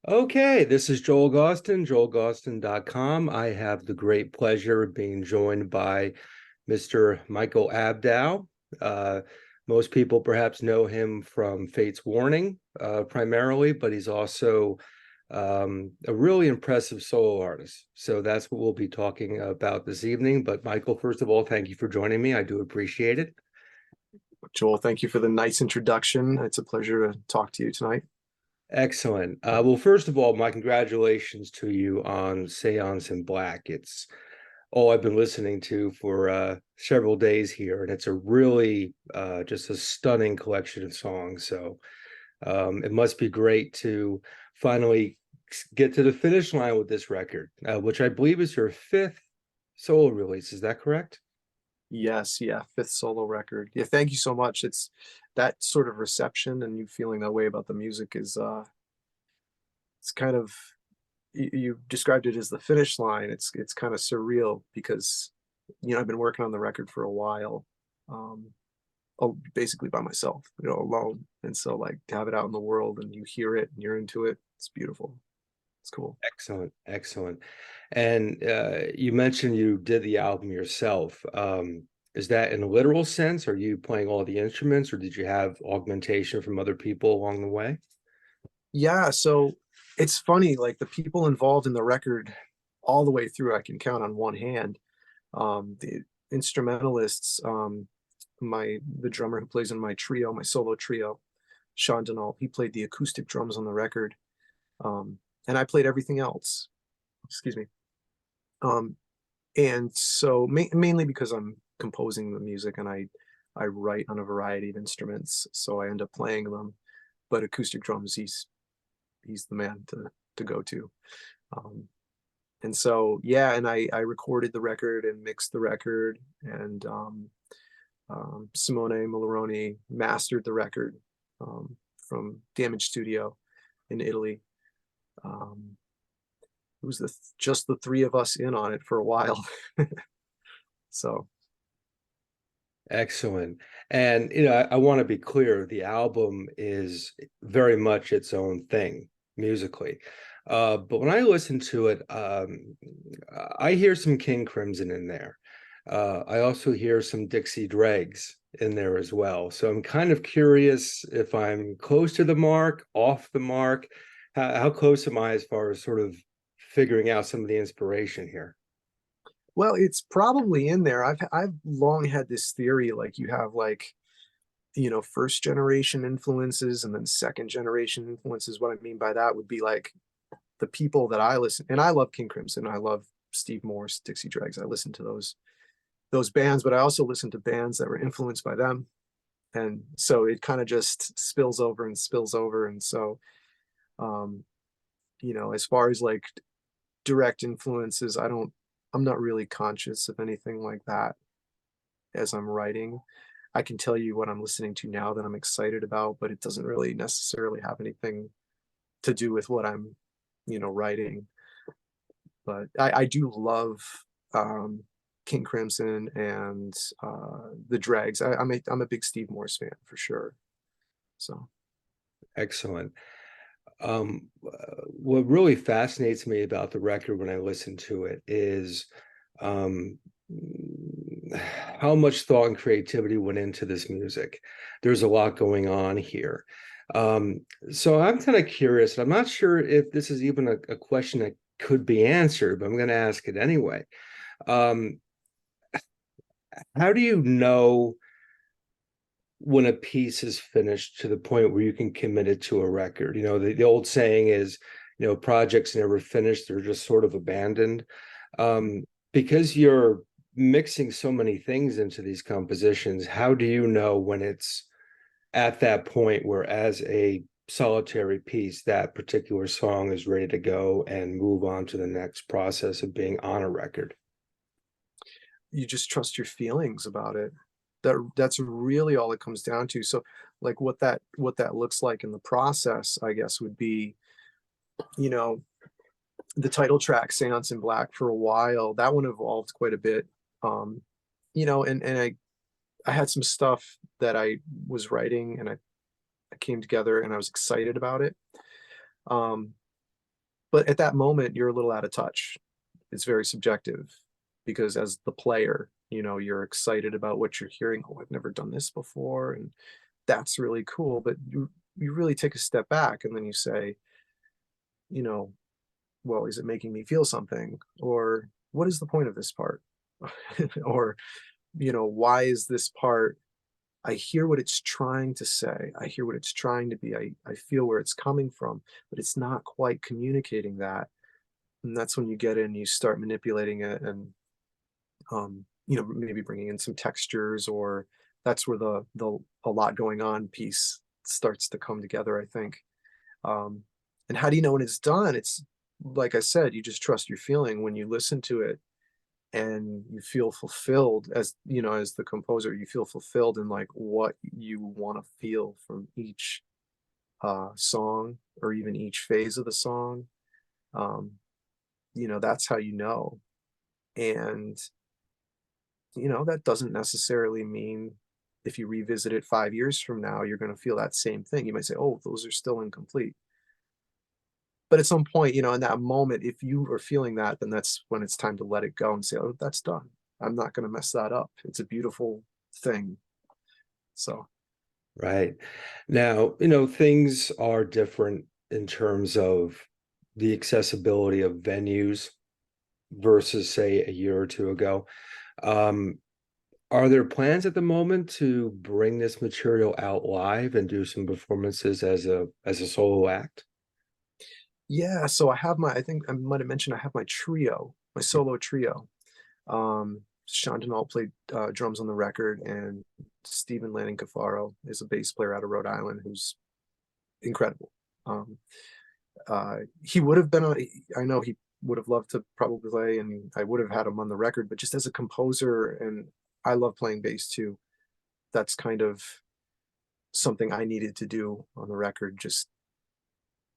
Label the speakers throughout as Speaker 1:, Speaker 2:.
Speaker 1: Okay, this is Joel Gausten, joelgausten.com. I have the great pleasure of being joined by Mr. Michael Abdow. Uh, Most people perhaps know him from Fates Warning primarily, but he's also a really impressive solo artist. So that's what we'll be talking about this evening. But Michael, first of all, thank you for joining me. I do appreciate it.
Speaker 2: Joel, thank you for the nice introduction. It's a pleasure to talk to you tonight.
Speaker 1: Excellent. Well, first of all, my congratulations to you on Séance in Black. It's all I've been listening to for several days here, and it's a really just a stunning collection of songs. So it must be great to finally get to the finish line with this record, which I believe is your fifth solo release. Is that correct?
Speaker 2: Yes, yeah, fifth solo record. Yeah, thank you so much. It's that sort of reception and you feeling that way about the music is it's kind of you described it as the finish line. It's kind of surreal because I've been working on the record for a while. Um Basically by myself, alone. And so like to have it out in the world and you hear it and you're into it, it's beautiful. It's cool.
Speaker 1: Excellent, excellent. And you mentioned you did the album yourself. Is that in a literal sense? Are you playing all the instruments, or did you have augmentation from other people along the way?
Speaker 2: Yeah, so it's funny, like the people involved in the record all the way through, I can count on one hand. The instrumentalists, the drummer who plays in my trio, my solo trio, Sean Denault, he played the acoustic drums on the record. And I played everything else. Excuse me. Um, and so mainly because I'm composing the music and I write on a variety of instruments, so I end up playing them. But acoustic drums, he's the man to go to. Um, and so yeah, and I recorded the record and mixed the record, and Simone Maloroni mastered the record from Damage Studio in Italy. Um, it was just the three of us in on it for a while. So
Speaker 1: Excellent. And I want to be clear, the album is very much its own thing musically. But when I listen to it, I hear some King Crimson in there. I also hear some Dixie Dregs in there as well. So I'm kind of curious if I'm close to the mark, off the mark. How close am I as far as sort of figuring out some of the inspiration here?
Speaker 2: well, it's probably in there. I've long had this theory, like you have like first generation influences and then second generation influences. What I mean by that would be like the people that I listen, and I love King Crimson, I love Steve Morse, Dixie Dregs. I listen to those bands, but I also listen to bands that were influenced by them. And so it kind of just spills over and spills over. And so um, as far as like direct influences, I'm not really conscious of anything like that as I'm writing. I can tell you what I'm listening to now that I'm excited about, but it doesn't really necessarily have anything to do with what I'm, writing. But I do love King Crimson and the Dregs. I'm a big Steve Morse fan for sure. So
Speaker 1: Excellent. What really fascinates me about the record when I listen to it is um, how much thought and creativity went into this music. There's a lot going on here. So I'm kind of curious, and I'm not sure if this is even a question that could be answered, but I'm going to ask it anyway. Um, how do you know when a piece is finished to the point where you can commit it to a record? The old saying is, projects never finished, they're just sort of abandoned. Because you're mixing so many things into these compositions, how do you know when it's at that point where, as a solitary piece, that particular song is ready to go and move on to the next process of being on a record?
Speaker 2: you just trust your feelings about it. That's really all it comes down to. So like what that looks like in the process, I guess, would be, you know, the title track Seance in Black. For a while that one evolved quite a bit. Um, and I had some stuff that I was writing and I came together and I was excited about it. Um, But at that moment, you're a little out of touch. It's very subjective because as the player, you know, you're excited about what you're hearing. Oh, I've never done this before, and that's really cool. But you really take a step back and then you say, you know, well, is it making me feel something? Or what is the point of this part? Or, you know, why is this part? I hear what it's trying to say. I hear what it's trying to be. I feel where it's coming from, but it's not quite communicating that. And that's when you get in, you start manipulating it and, you know, maybe bringing in some textures, or that's where the a lot going on piece starts to come together, I think. Um, and how do you know when it's done? It's like I said, you just trust your feeling when you listen to it and you feel fulfilled as, you know, as the composer, you feel fulfilled in like what you want to feel from each song or even each phase of the song. Um, you know, that's how you know. And, you know, that doesn't necessarily mean if you revisit it 5 years from now, you're going to feel that same thing. You might say, oh, those are still incomplete. But at some point, you know, in that moment, if you are feeling that, then that's when it's time to let it go and say, oh, that's done. I'm not going to mess that up. It's a beautiful thing. So,
Speaker 1: Right. Now, you know, things are different in terms of the accessibility of venues versus, say, a year or two ago. Um, are there plans at the moment to bring this material out live and do some performances as a solo act?
Speaker 2: yeah. So I have my, I think I might have mentioned I have my trio, my solo trio. Sean Denault played drums on the record, and Stephen Lanning Cafaro is a bass player out of Rhode Island who's incredible. Um, he would have been on, I know he would have loved to probably play, and I would have had him on the record, but just as a composer, and I love playing bass too. That's kind of something I needed to do on the record, just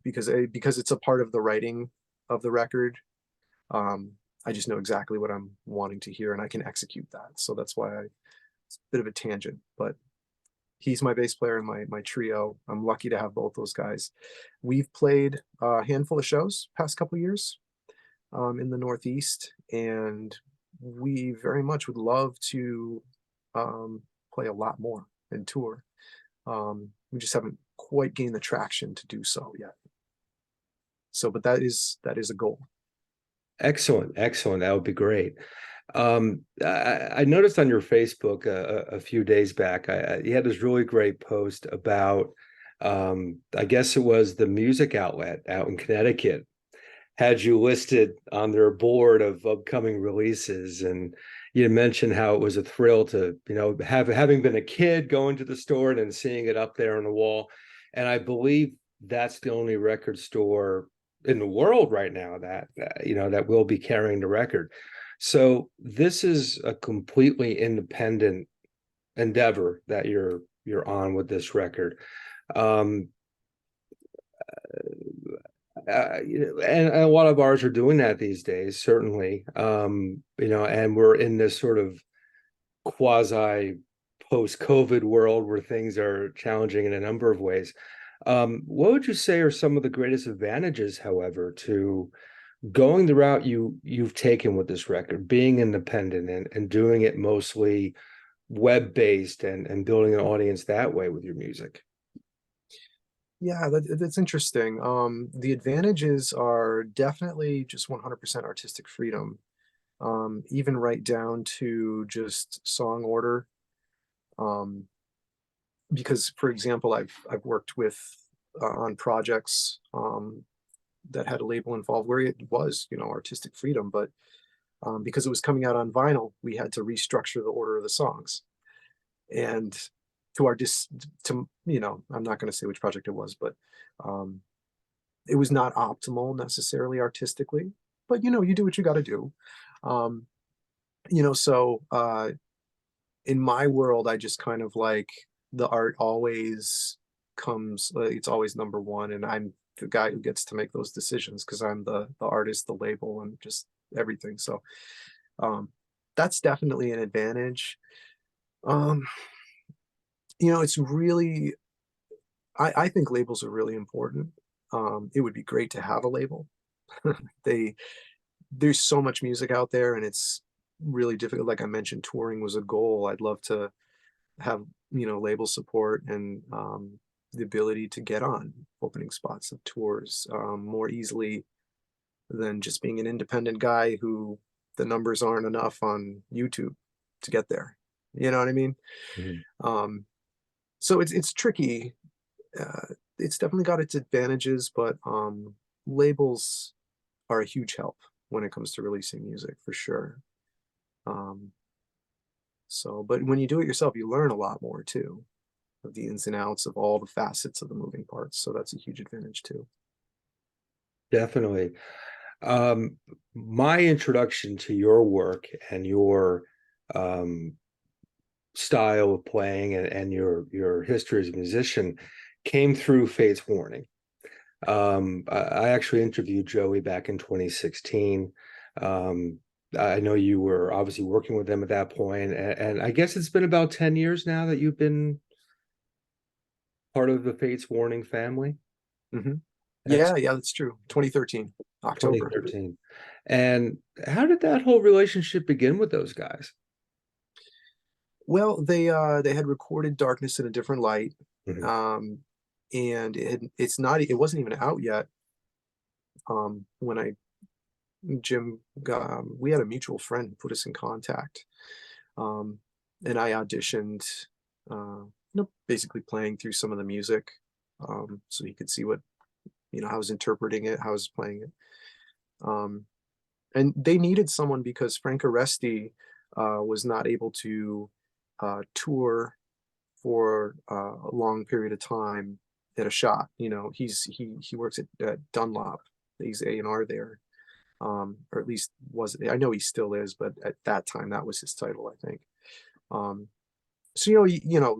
Speaker 2: because it's a part of the writing of the record. Um, I just know exactly what I'm wanting to hear, and I can execute that. So that's why it's a bit of a tangent, but he's my bass player in my trio. I'm lucky to have both those guys. We've played a handful of shows past couple years in the Northeast, and we very much would love to play a lot more and tour. We just haven't quite gained the traction to do so yet. So, but that is a goal.
Speaker 1: Excellent, excellent. That would be great. I noticed on your Facebook a few days back, you had this really great post about, I guess it was the music outlet out in Connecticut had you listed on their board of upcoming releases, and you mentioned how it was a thrill to, you know, having been a kid going to the store and then seeing it up there on the wall. And I believe that's the only record store in the world right now that you know that will be carrying the record. So this is a completely independent endeavor that you're on with this record. Um, and a lot of ours are doing that these days, certainly. You know, and we're in this sort of quasi post-COVID world where things are challenging in a number of ways. What would you say are some of the greatest advantages, however, to going the route you've taken with this record, being independent and doing it mostly web-based and building an audience that way with your music?
Speaker 2: Yeah, that's interesting. The advantages are definitely just 100% artistic freedom, even right down to just song order. Um, because, for example, I've worked with on projects that had a label involved where it was, you know, artistic freedom, but because it was coming out on vinyl, we had to restructure the order of the songs. And to our to, you know, I'm not going to say which project it was, but um, it was not optimal necessarily artistically. But you know, you do what you got to do. Um, you know, so in my world, I just kind of like the art always comes. It's always number one, and I'm the guy who gets to make those decisions because I'm the artist, the label, and just everything. So um, that's definitely an advantage. Um, you know, it's really I think labels are really important. It would be great to have a label. They there's so much music out there, and it's really difficult. Like I mentioned, touring was a goal. I'd love to have, label support and the ability to get on opening spots of tours more easily than just being an independent guy who the numbers aren't enough on YouTube to get there. You know what I mean?
Speaker 1: Mhm.
Speaker 2: Um, so it's tricky. It's definitely got its advantages, but labels are a huge help when it comes to releasing music for sure. Um, but when you do it yourself, you learn a lot more too of the ins and outs of all the facets of the moving parts. So that's a huge advantage too.
Speaker 1: Definitely. Um, my introduction to your work and your um, style of playing and your history as a musician came through Fates Warning. I actually interviewed Joey back in 2016. Um, I know you were obviously working with them at that point, and I guess it's been about 10 years now that you've been part of the Fates Warning family.
Speaker 2: Hmm.
Speaker 1: That's
Speaker 2: Yeah, that's true. 2013, October.
Speaker 1: 2013. And how did that whole relationship begin with those guys?
Speaker 2: Well, they had recorded Darkness in a Different Light,
Speaker 1: Mhm.
Speaker 2: um, and it wasn't even out yet when I Jim we had a mutual friend who put us in contact, um, and I auditioned, basically playing through some of the music, so he could see what how I was interpreting it, how I was playing it. Um, and they needed someone because Frank Aresti was not able to tour for a long period of time at a shot. He works at Dunlop. He's A&R there, or at least was. I know he still is, but at that time that was his title, I think. Um, so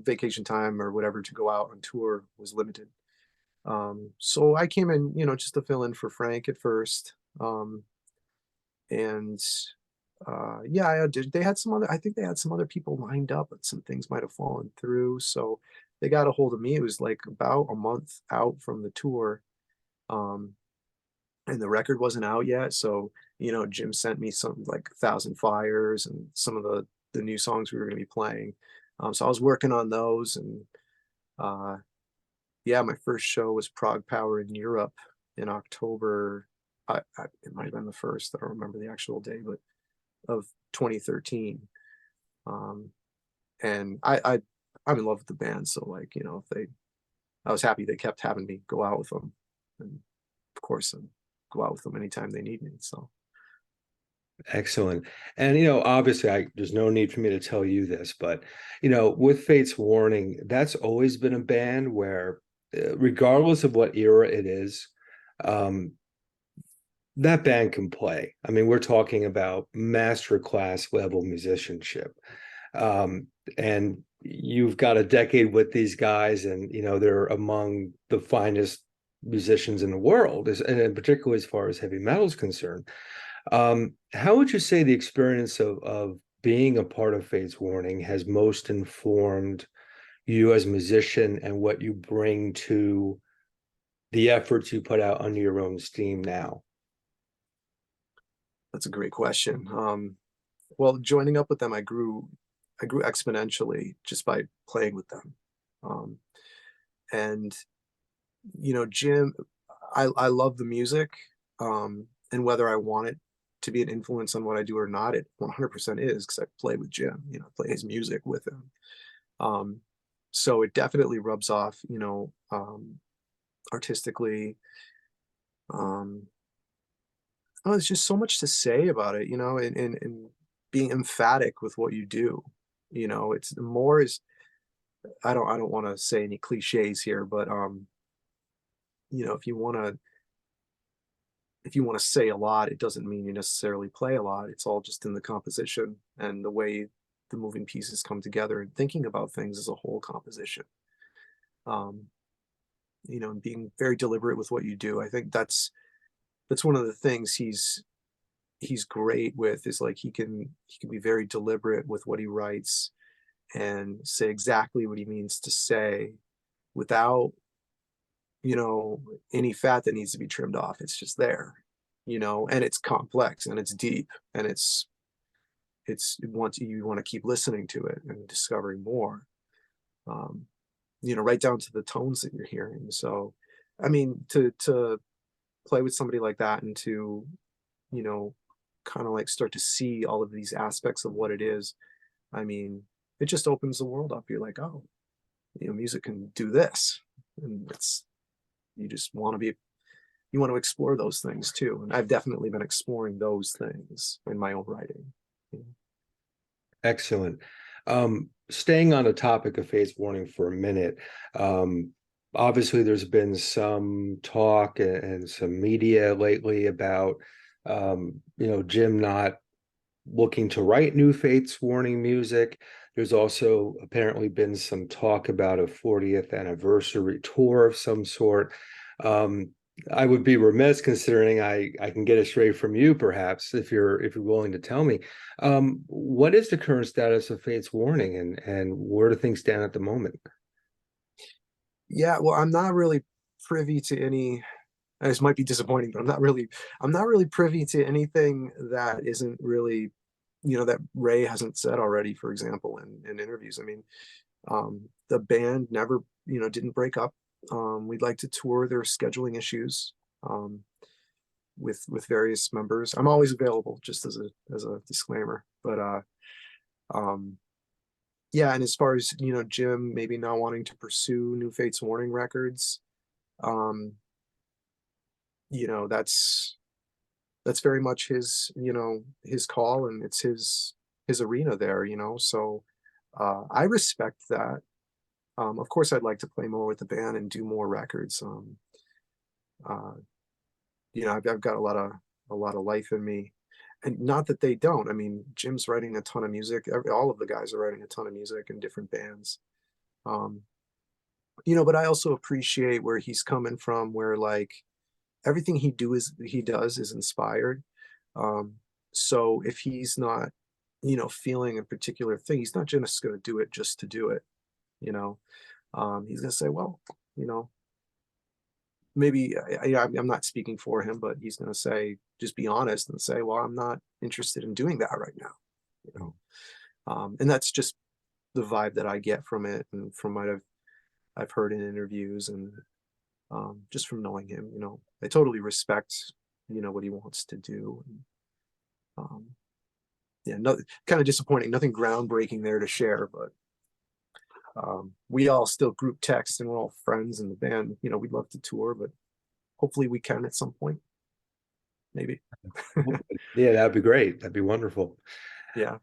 Speaker 2: vacation time or whatever to go out on tour was limited. So I came in, just to fill in for Frank at first. And yeah, I did. They had some other. I think they had some other people lined up, but some things might have fallen through. So they got a hold of me. It was like about a month out from the tour, um, and the record wasn't out yet. So Jim sent me some like Thousand Fires and some of the new songs we were going to be playing. So I was working on those, and uh, yeah, my first show was Prague Power in Europe in October. It might have been the first. I don't remember the actual day, but of 2013. Um, and I'm in love with the band, so like if I was happy they kept having me go out with them, and of course go out with them anytime they need me. So
Speaker 1: Excellent. And obviously there's no need for me to tell you this, but with Fates Warning, that's always been a band where regardless of what era it is, um, that band can play. I mean, we're talking about master class level musicianship. Um, and you've got a decade with these guys, and they're among the finest musicians in the world, and particularly as far as heavy metal is concerned. How would you say the experience of being a part of Fates Warning has most informed you as a musician and what you bring to the efforts you put out under your own steam now?
Speaker 2: that's a great question. Well, joining up with them, I grew exponentially just by playing with them. Um, and Jim, I love the music, and whether I want it to be an influence on what I do or not, it 100% is because I play with Jim. Play his music with him. Um, so it definitely rubs off, artistically. Um, oh, there's just so much to say about it, and being emphatic with what you do. It's more is I don't want to say any cliches here, but if you want to say a lot, it doesn't mean you necessarily play a lot. It's all just in the composition and the way the moving pieces come together and thinking about things as a whole composition. Um, and being very deliberate with what you do. I think that's one of the things he's great with is like he can be very deliberate with what he writes and say exactly what he means to say without, any fat that needs to be trimmed off. It's just there. you know, and it's complex and it's deep and you want to keep listening to it and discovering more, um, you know, right down to the tones that you're hearing. So, I mean, to play with somebody like that and to, you know, kind of like start to see all of these aspects of what it is. I mean, it just opens the world up. You're like, oh, you know, music can do this, and it's you just want to be you want to explore those things too. And I've definitely been exploring those things in my own writing. You know?
Speaker 1: Excellent. Staying on the topic of face warning for a minute, um, obviously there's been some talk and some media lately about Jim not looking to write new fates warning music. There's also apparently been some talk about a 40th anniversary tour of some sort. Um, I would be remiss, considering I can get it straight from you, perhaps, if you're willing to tell me. What is the current status of Fate's Warning, and where do things stand at the moment?
Speaker 2: Yeah, well, I'm not really privy to any. This might be disappointing, but I'm not really privy to anything that isn't really, you know, that Ray hasn't said already, for example, in interviews. I mean, the band never, you know, didn't break up. We'd like to tour. There are scheduling issues um, with various members. I'm always available, just as a disclaimer. But um, yeah, and as far as, you know, Jim maybe not wanting to pursue New Fates Warning records, um, you know, that's very much his, you know, his call, and it's his arena there, you know. So I respect that. Of course, I'd like to play more with the band and do more records. Uh, you know, I've got a lot of life in me, and not that they don't. I mean, Jim's writing a ton of music. All of the guys are writing a ton of music in different bands. Um, you know, but I also appreciate where he's coming from, where like everything he does is inspired. Um, so if he's not, you know, feeling a particular thing, he's not just going to do it just to do it. You know, he's going to say, well, you know, maybe I'm not speaking for him, but he's going to say, just be honest and say, well, I'm not interested in doing that right now. You know, and that's just the vibe that I get from it, and from what I've heard in interviews, and just from knowing him. You know, I totally respect, you know, what he wants to do. And, um, yeah, no, kind of disappointing. Nothing groundbreaking there to share, but we all still group text and we're all friends in the band. You know, we'd love to tour, but hopefully we can at some point. Maybe.
Speaker 1: Yeah, that'd be great. That'd be wonderful.
Speaker 2: Yeah.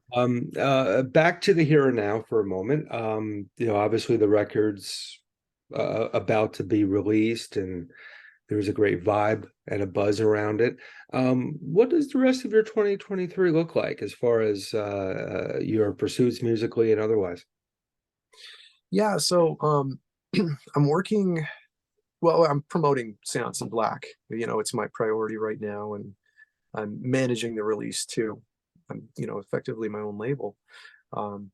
Speaker 1: Back to the here and now for a moment. Obviously the record's about to be released, and there's a great vibe and a buzz around it. What does the rest of your 2023 look like as far as your pursuits musically and otherwise?
Speaker 2: Yeah. So I'm working, well, I'm promoting Séance in Black. You know, it's my priority right now, and I'm managing the release too. I'm, you know, effectively my own label. Um,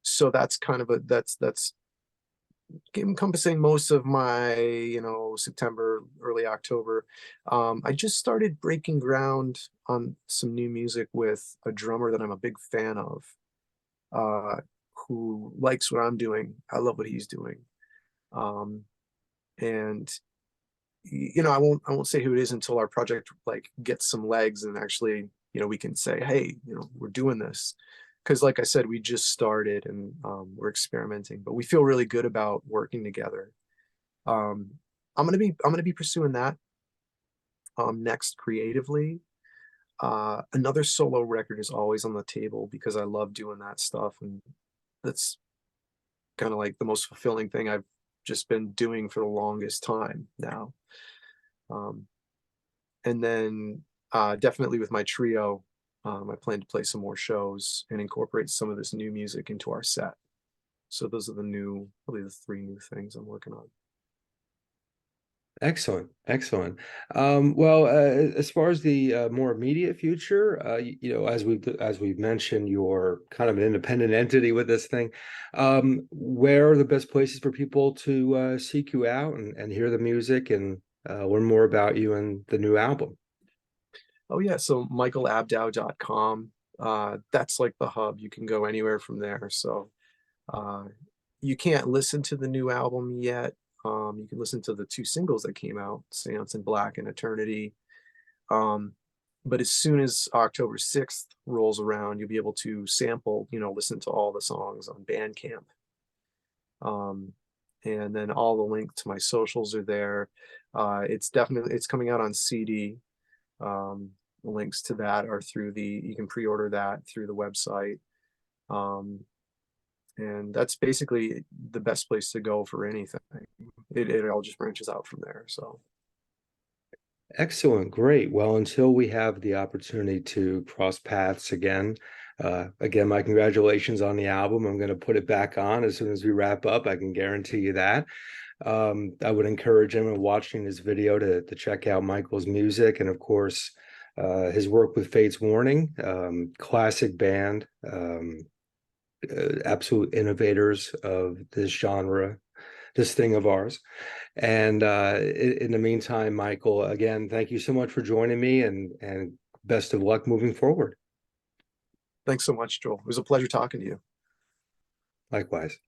Speaker 2: so that's kind of that's encompassing most of my, you know, September, early October. I just started breaking ground on some new music with a drummer that I'm a big fan of, uh, who likes what I'm doing. I love what he's doing. Um, and you know, I won't say who it is until our project like gets some legs and actually, you know, we can say, hey, you know, we're doing this. Because like I said, we just started, and we're experimenting, but we feel really good about working together. Um, I'm gonna be pursuing that next creatively. Another solo record is always on the table because I love doing that stuff, and that's kind of like the most fulfilling thing I've just been doing for the longest time now. Um, and then definitely with my trio, I plan to play some more shows and incorporate some of this new music into our set. So those are probably the three new things I'm working on.
Speaker 1: Excellent, excellent. Well, as far as the more immediate future, as we've mentioned, you're kind of an independent entity with this thing. Where are the best places for people to seek you out and hear the music and learn more about you and the new album?
Speaker 2: Oh yeah, so michaelabdow.com. That's like the hub. You can go anywhere from there. So uh, you can't listen to the new album yet. You can listen to the two singles that came out, Séance and Black and Eternity. Um, but as soon as October 6th rolls around, you'll be able to sample, listen to all the songs on Bandcamp. Um, and then all the link to my socials are there. It's coming out on CD. The links to that are you can pre-order that through the website. Um, and that's basically the best place to go for anything. It all just branches out from there. So
Speaker 1: Excellent, great. Well, until we have the opportunity to cross paths again, again, my congratulations on the album. I'm going to put it back on as soon as we wrap up. I can guarantee you that. I would encourage anyone watching this video to check out Michael's music, and of course, his work with Fates Warning, classic band, absolute innovators of this genre, this thing of ours. And in the meantime, Michael, again, thank you so much for joining me, and best of luck moving forward.
Speaker 2: thanks so much, Joel. It was a pleasure talking to you.
Speaker 1: Likewise.